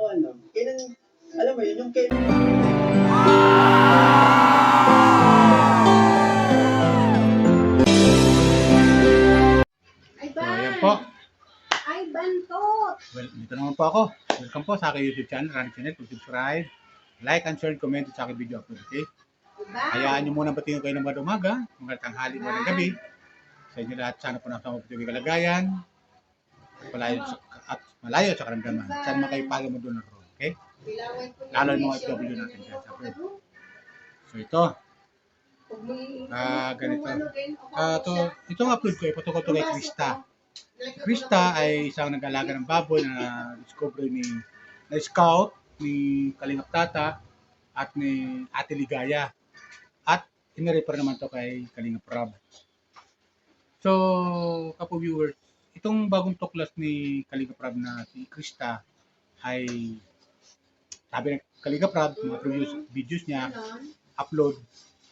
ako ano, kailan, alam mo yun, yung kailan. Ay, So, ayan po. Ay, bantot! Well, dito naman po ako. Welcome po sa aking YouTube channel, Randy Channel. Kung subscribe, like and share, comment sa aking video upload, okay? Diba? Hayaan nyo muna batiin kayo ng mga umaga, mga tanghali, mga gabi. Sa inyo lahat, sana po nasa mabuting kalagayan. At malayo sa karamdaman. Saan man kayo pala mo doon na roon, okay? Lalo yung mga FW natin dyan sa abroad. So ito, ganito. Itong upload ko, ipatungkol to kay Krista. Krista ay isang nag-alaga ng baboy na discover na scout ni Kalingap Tata at ni Ate Ligaya. At inirefer naman to kay Kalingap Rob. So, kapo viewers, itong bagong tuklas ni Kalingap Rob na si Krista ay sabi ng Kalingap Rob, mga previous videos niya, upload,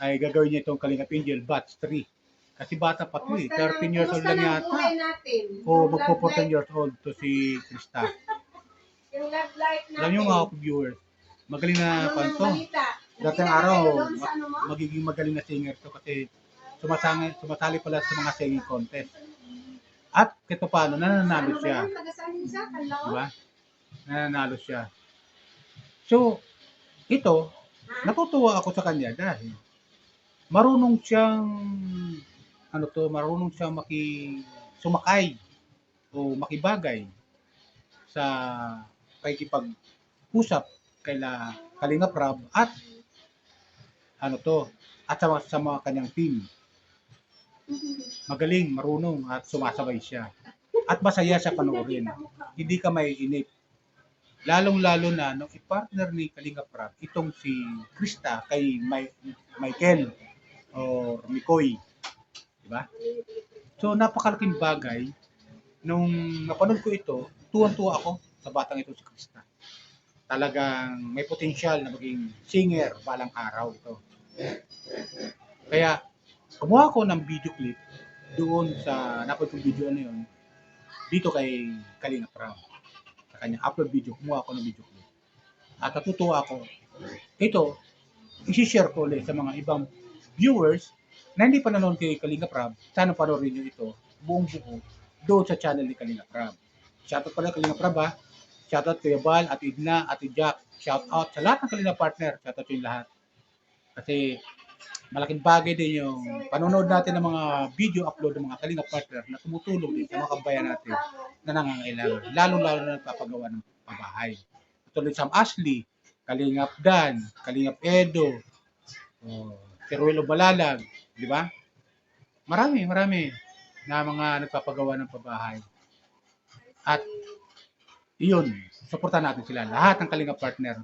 ay gagawin niya itong Kalingap Angel Batch 3. Kasi bata pa ito eh, 13 years old lang yata. O magpo 14 years old to si Krista. Alam niyo mga viewers, magaling na panto. Dating araw, magiging magaling na singer to kasi sumasali pala sa mga singing contest. At kito paano, nananalo siya. Diba? Nananalo siya. So, ito, natutuwa ako sa kanya dahil marunong siyang sumakay o makibagay sa pakikipag-usap kaila Kalingap Rob at sa mga kanyang team. Magaling, marunong at sumasabay siya. At masaya sa panoorin. Hindi ka maiinip. Lalong-lalo na nung i-partner ni Kalingap Rob itong si Krista kay Michael o Mikoy. Diba? So, napakalaking bagay. Nung napanood ko ito, tuwan-tuwa ako sa batang ito si Krista. Talagang may potensyal na maging singer balang araw ito. Kaya, kumuha ako ng video clip doon sa napanood kong video na yun, dito kay Kalingap Rob. Sa kanyang upload video, kumuha ako ng video clip. At natutuwa ako. Ito, isi-share ko ulit sa mga ibang viewers na hindi pa nanonood kay Kalingap Rob. Sana panoorin nyo ito, buong buo, doon sa channel ni Kalingap Rob. Shoutout pala Kalingap Rob ha. Shoutout Kuya Bal, Ate Edna, Ate Jack. Shoutout sa lahat ng Kalingap partner. Shoutout yung lahat. Kasi malaking bagay din yung panonood natin ng mga video upload ng mga Kalingap partner na tumutulong din sa mga kabayan natin na nangangailangan. Lalo-lalo na nagpapagawa ng pabahay. Tuloy Sam Ashley, Kalingap Dan, Kalingap Edo, si Ruelo Balalag, di ba? Marami na mga nagpapagawa ng pabahay. At iyon, suportahan natin sila. Lahat ng Kalingap partner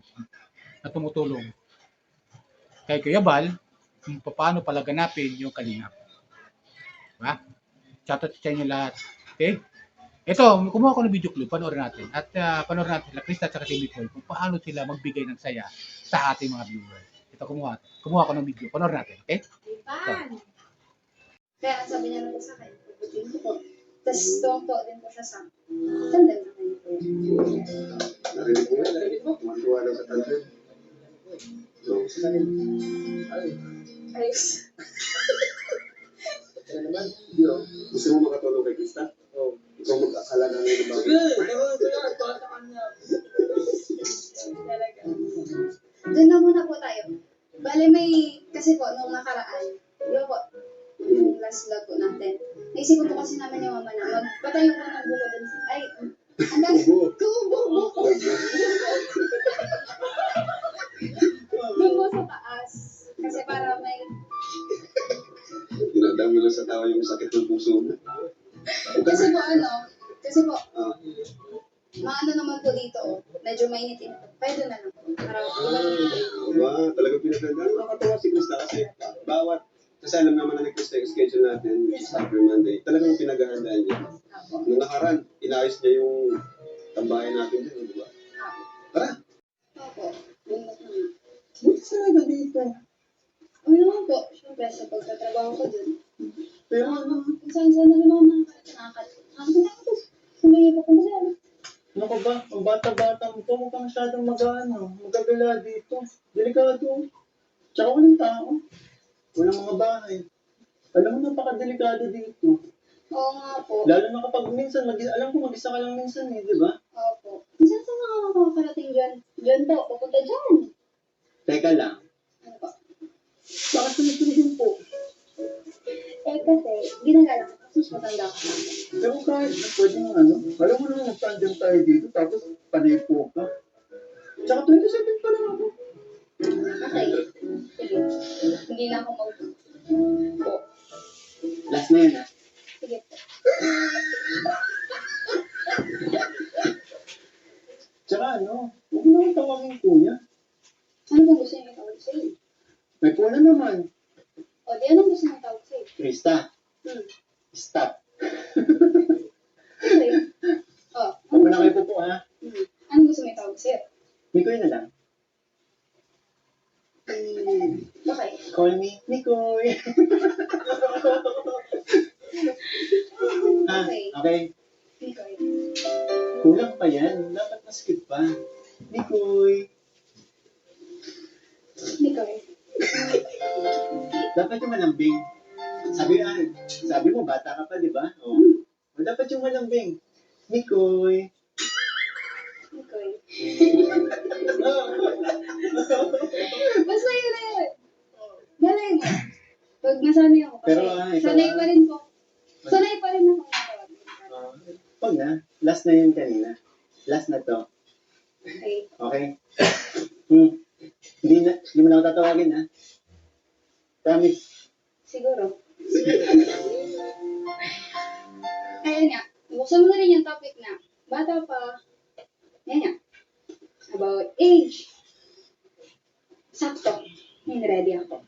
na tumutulong kay Kuya Bal kung paano palaganapin yung Kalingap. Diba? Shoutout sa inyo lahat. Okay? Ito, kumuha ko ng video clip, panoorin natin. At panoorin natin sila Krista at si Nicole kung paano sila magbigay ng saya sa ating mga viewers. Ito, kumuha ko ng video, panoorin natin. Okay? So. Kaya sabi niya lang sa akin, puputin ko po. Tapos tuwang-tuwa din po siya sa akin. Tanda na kayo po. Narinig mo? Matuwa lang sa tanto. So, Ayos. kaya naman, gusto mo makatulong kay Krista? Oo. Ikaw mag-akalaga ngayon ng bagay. Talaga. Doon na muna po tayo. Bale kasi po, nung nakaraan, yun po, yung last vlog po natin. Naisip ko po kasi naman yung mama na magpatayo po ng buko dun. Ay, kubo. Doon po sa taas. Kasi para may... Dinadami lang sa tao yung sakit ng puso mo. Kasi po, maano naman po dito, medyo mainit ito. Pwede na lang po. Para Talagang pinagandaan. Nakakatawa si Krista kasi kasi alam naman na Krista yung schedule natin, which is every Monday. Talagang pinaghahandaan niya. Nung nakaraan, inayos niya yung tambayan natin din, di ba? Tara! Opo. Buti talaga dito. Ano naman po, syempre sa pagtatrabaho ko dun. Pero Kung saan-saan na rin ako nakakatawa. Sumaya po kung saan. ano ka ba? Ang bata-bata mo huwag ka masyadong magagala dito. Delikado. Tsaka walang tao. Walang mga bahay. Alam mo, napakadelikado dito. Oo nga po. Lalo na kapag minsan, alam ko mag-isa ka lang minsan eh, di ba? Opo. Minsan sa mga makakarating dyan? Dyan po, pupunta dyan. Teka lang. Ano po? Bakit sunod-sunod po? Eh kasi, ginagala ko kasi mas matanda ka na. Pero kahit na pwede mo alam mo naman nag-tandem tayo dito, tapos panay po ka. Tsaka 27 pa lang ako. Okay. Sige. Hindi na ako po. Last na yun ha. Sige po. Tsaka huwag mo naman tawagin kuya. Ano bang gusto niyo itawag sa'yo? May puna naman. O, di anong gusto niyo itawag sa'yo? Krista, stop. Okay. O, Huwag mo na kayo po ha. anong gusto niyo itawag sa'yo? Mikoy na lang. Okay. Call me Mikoy. Okay. Okay. Okay. Kulang pa yan. Dapat mas cute pa. Mikoy. Mikoy. Dapat yung malambing. Sabi mo, bata ka pa, di ba? O, dapat yung malambing. Mikoy. Mikoy. Basta yun na yun. Malay mo. Pag nasanay ako kasi, Pero, ikaw, sanay pa rin po. Sanay pa rin ako natawag. Pag na. Last na yun kanina. Last na to. Okay. Okay? Hindi mo na ako tatawagin, ha? Promise. Siguro. Ayun nga. Buksan mo na rin yung topic na bata pa. Yan nga. About age. Sakto. Hindi ready ako.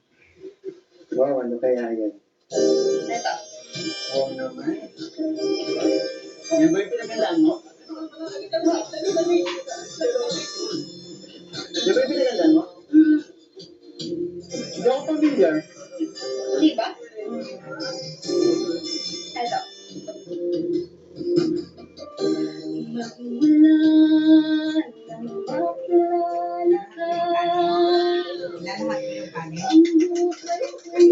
Wow, ano kaya yan? Ito. Oo naman. Yan ba yung pinagandaan mo? Yan ba yung pinagandaan mo? Hindi ako familiar. Di ba? Ito. Magmula nang makilala ka, Lalahat mo yung kanin. ang buhay ko'y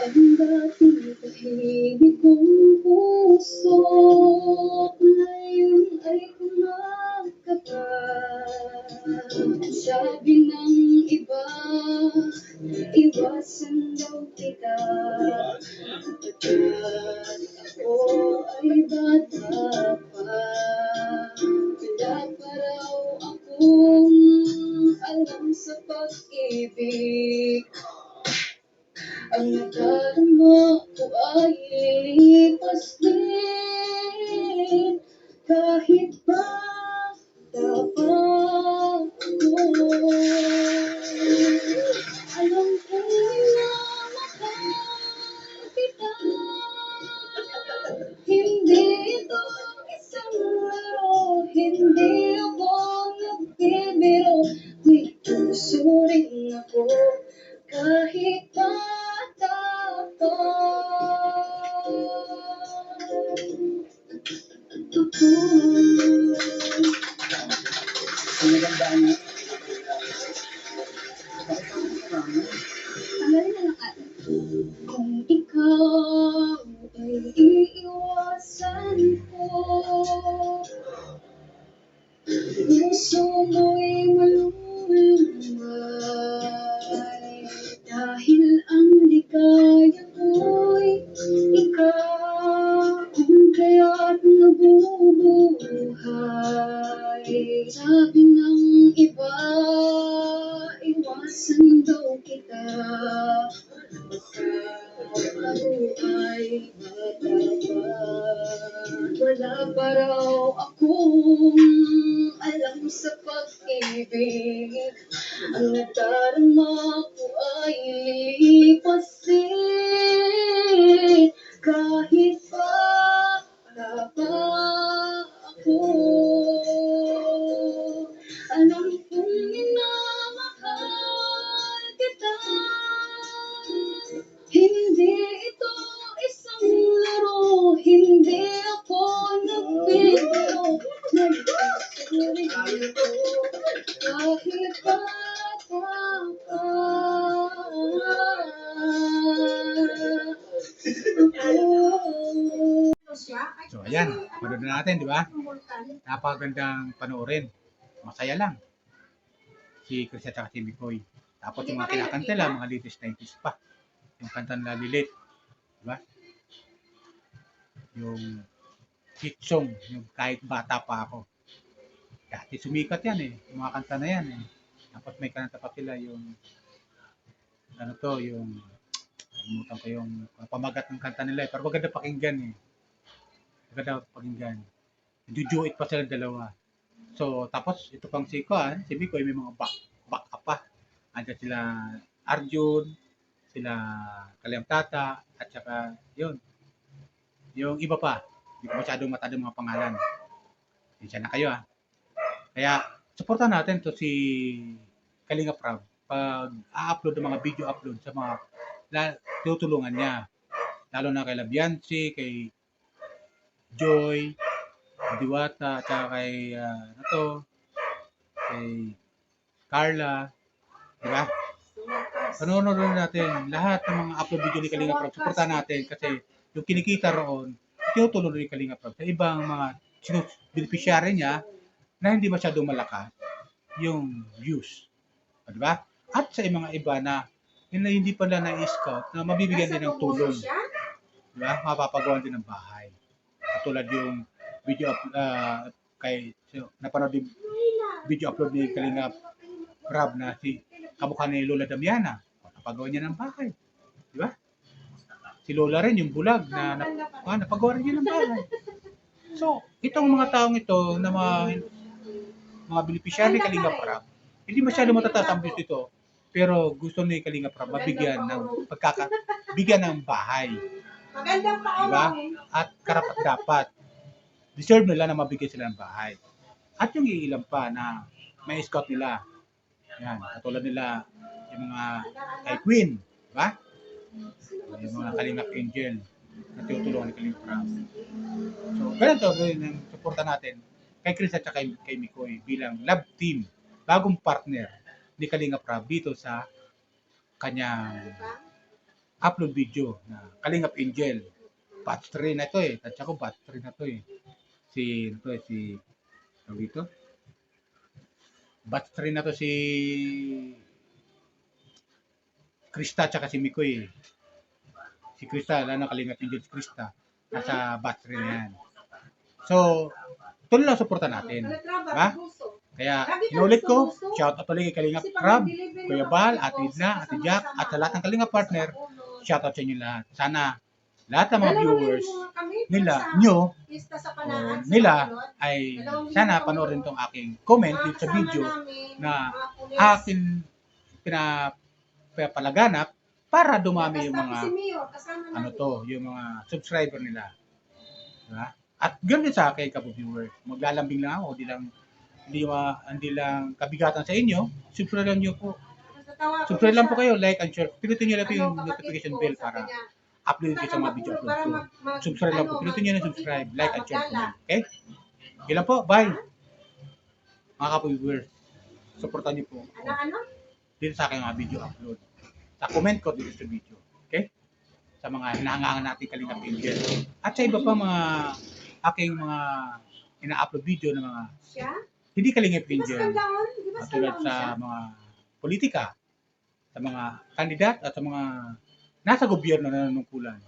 ang dating tahimik kong puso ngayon ay kumakapat. Sabi ng iba, iwasan daw kita, pagkat ako ay bata pa. Wala pa raw akong alam sa pag-ibig. Ang nadarama ko ay lipas din, kahit bata pa ako. Alam kong minamahal kita, hindi ito isang laro, hindi ako nagbibiro. May puso rin ako, kahit bata pa. Pinagandaan mo? Tanggalin na lang ate. Kung ikaw ay iiwasan ko, puso mo'y malulumay, dahil ang ligaya ko'y ikaw, kung kaya't nabubuhay. Sabi ng iba, iwasan daw kita, pagkat ako ay bata pa. Wala pa raw akong alam sa pag-ibig. Ang nadarama ko ay lipas din, kahit bata pa ako. Alam kong minamahal kita, hindi ito isang laro, hindi ako Bakit So, ayan. Manood na natin, di ba? Napakagandang panoorin. Masaya lang. Si Chris at saka si Mikoy. Tapos yung mga kinakanta nila, mga latest 90s pa. Yung kanta nila Lilit. Di ba? Yung hit song, yung kahit bata pa ako. Dati sumikat yan eh. Yung mga kanta na yan eh. Tapos may kanta pa sila yung ano to, yung kalimutan ko yung pamagat ng kanta nila eh. Pero maganda pakinggan eh. Maganda pakinggan. Duduet pa sila dalawa. So, tapos ito pang si Kuan, si Mikoy may mga back up pa. Andiyan sila Arjun, sila Kalyang Tata, at saka yun. Yung iba pa. Hindi ko masyadong matanda mga pangalan. Siya na kayo ah. Kaya, supportan natin to si Kalinga Prab pag a-upload ng mga video upload sa mga tutulungan niya. Lalo na kay Labiansi, kay Joy, Diwata, at saka kay kay Carla, di ba? Panonood natin lahat ng mga upload video ni Kalinga Prab. Supportan natin kasi yung kinikita roon, tinutulong ni Kalinga Prab sa ibang mga beneficiary niya na hindi masyadong malakas yung views. Di ba? At sa mga iba na hindi pa na na-scout na mabibigyan din ng tulong. Di ba? Mapapagawa din ng bahay. Katulad yung video napanood yung video upload ni Kalinga Prab na si kamukha ni Lola Damiana. Napagawa niya ng bahay. Di ba? Si Lola rin, yung bulag na napagawa rin niya ng bahay. So, itong mga taong ito na mga beneficiary ni Kalinga Prab, hindi masyado matataas ang views ito, pero gusto ni Kalinga Prab mabigyan ng bigyan ng bahay. Magandang Diba? At karapat dapat. Deserve nila na mabigyan sila ng bahay. At yung iilan pa na may scout nila. Yan, katulad nila yung mga kay Queen, diba? Yung mga Kalingap Angel na tinutulungan ni Kalinga Prab. So, ganito rin ang suporta natin kay Chris at kay Mikoy bilang love team, bagong partner ni Kalinga Prab dito sa kanyang upload video na Kalingap Angel. Batch 3 na ito eh. Tatsa ko batch 3 na ito eh. Si dito? Batch 3 na to si Krista at si Mikoy. Si Krista, lalo Kalingap Angel si Krista. Nasa batch 3 na yan. So, tuloy lang suporta natin. Diba? Kaya, inulit ko, shout out ulit kay Kalingap Prab, Kuya Bal, Ate Idna, Ate Jack, at sa lahat ng Kalingap partner, shout out sa inyo lahat. Sana lahat ng mga viewers nila ay sana panoorin tong aking comment dito sa video na akin pinapalaganap para dumami yung mga yung mga subscriber nila. Diba? At ganoon din sa akin, viewers. Maglalambing lang ako, hindi lang kabigatan sa inyo. Subscribe lang niyo po. Subscribe lang po kayo, like and share. Pinutin niyo lang po yung notification bell para upload kayo sa mga video upload ko. Subscribe lang po. Pinutin niyo na subscribe, like and share, comment. Okay? Yun lang po. Bye. Mga viewers, supportan niyo po dito sa aking mga video upload. Sa comment ko dito sa video. Okay? Sa mga hinahangaan natin Kalingap Angel. At sa iba pa mga aking mga ina-upload video ng mga hindi Kalingap Angel. Katulad sa mga politika, sa mga kandidat at sa mga nasa gobyerno na nanungkulan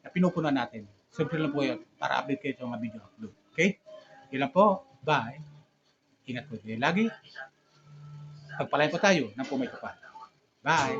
na pinupunan natin. Simple lang po yun para update kayo sa mga video upload. Okay? Yun lang po. Bye. Ingat po kayo lagi. Pagpalain po tayo ng pumay kapal. Bye.